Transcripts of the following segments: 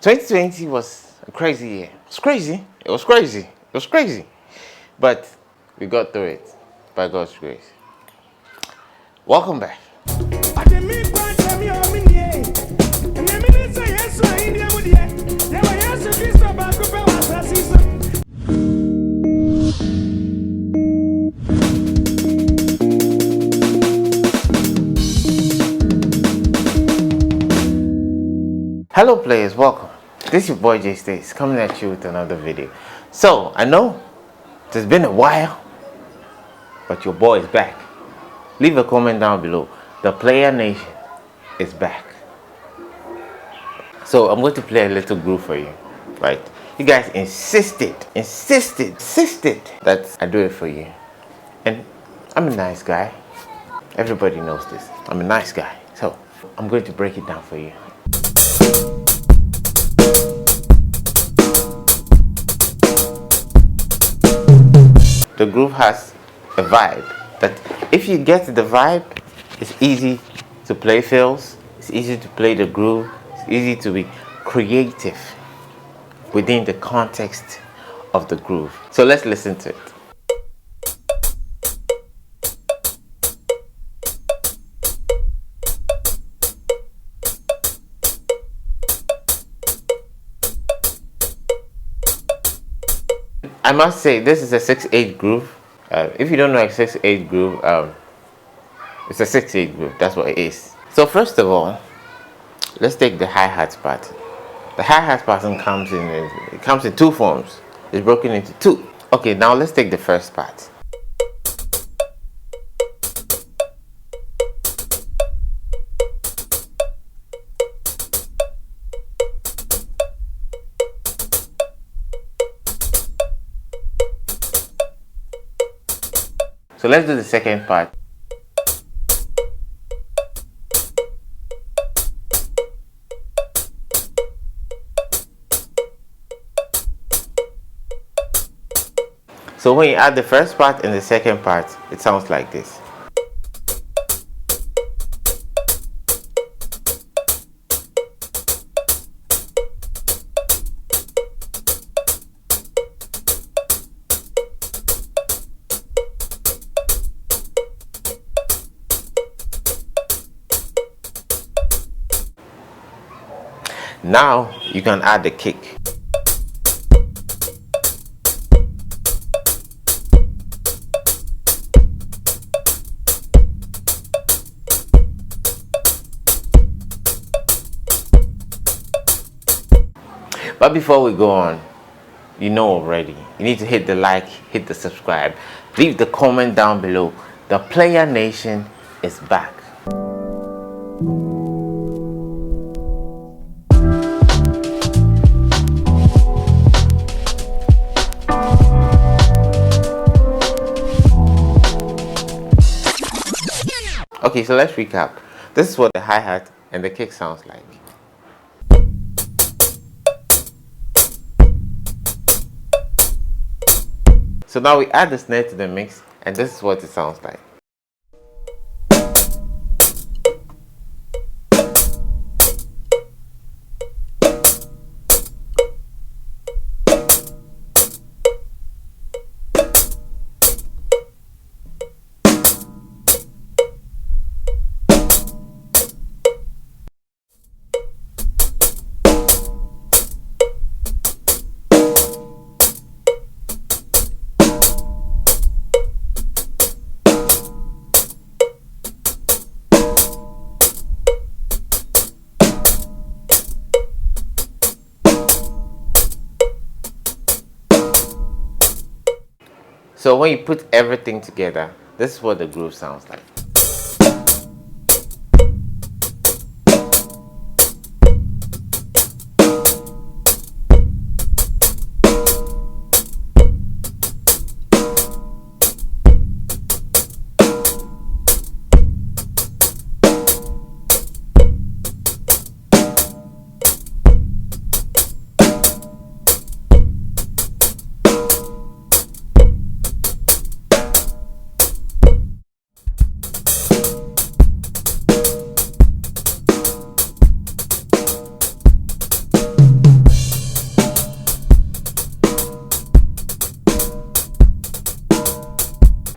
2020 was a crazy year. It was crazy. It was crazy. It was crazy. But we got through it by God's grace. Welcome back. Hello players, welcome. This is your boy Jaystiqs coming at you with another video. So, I know it's been a while, but your boy is back. Leave a comment down below. The Player Nation is back. So, I'm going to play a little groove for you, right? You guys insisted that I do it for you. And I'm a nice guy. Everybody knows this. I'm a nice guy. So, I'm going to break it down for you. The groove has a vibe that if you get the vibe, it's easy to play fills, it's easy to play the groove, it's easy to be creative within the context of the groove. So let's listen to it. I must say this is a 6/8 groove. If you don't know a 6/8 groove, it's a 6/8 groove. That's what it is. So first of all, let's take the hi-hat pattern. The hi-hat pattern comes in two forms. It's broken into two. Okay, now let's take the first part. So let's do the second part. So when you add the first part and the second part, it sounds like this. Now you can add the kick. But before we go on, you know already, you need to hit the like, hit the subscribe, leave the comment down below. The Player Nation is back. Okay, so let's recap. This is what the hi-hat and the kick sounds like. So now we add the snare to the mix, and this is what it sounds like. So when you put everything together, this is what the groove sounds like.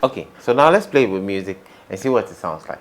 Okay, so now let's play with music and see what it sounds like.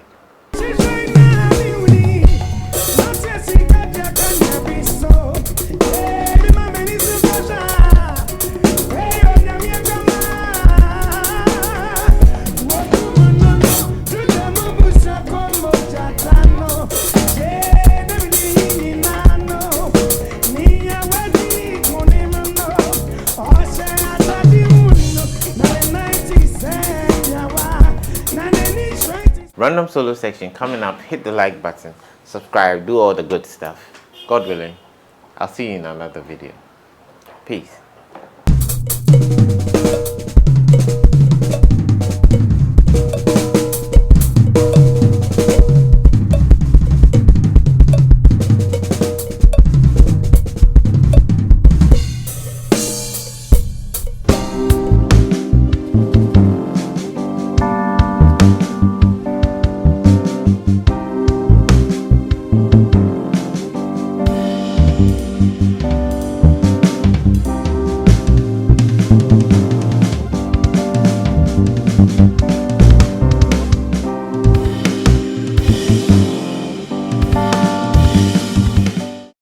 Random solo section coming up. Hit the like button, subscribe, do all the good stuff. God willing, I'll see you in another video. Peace.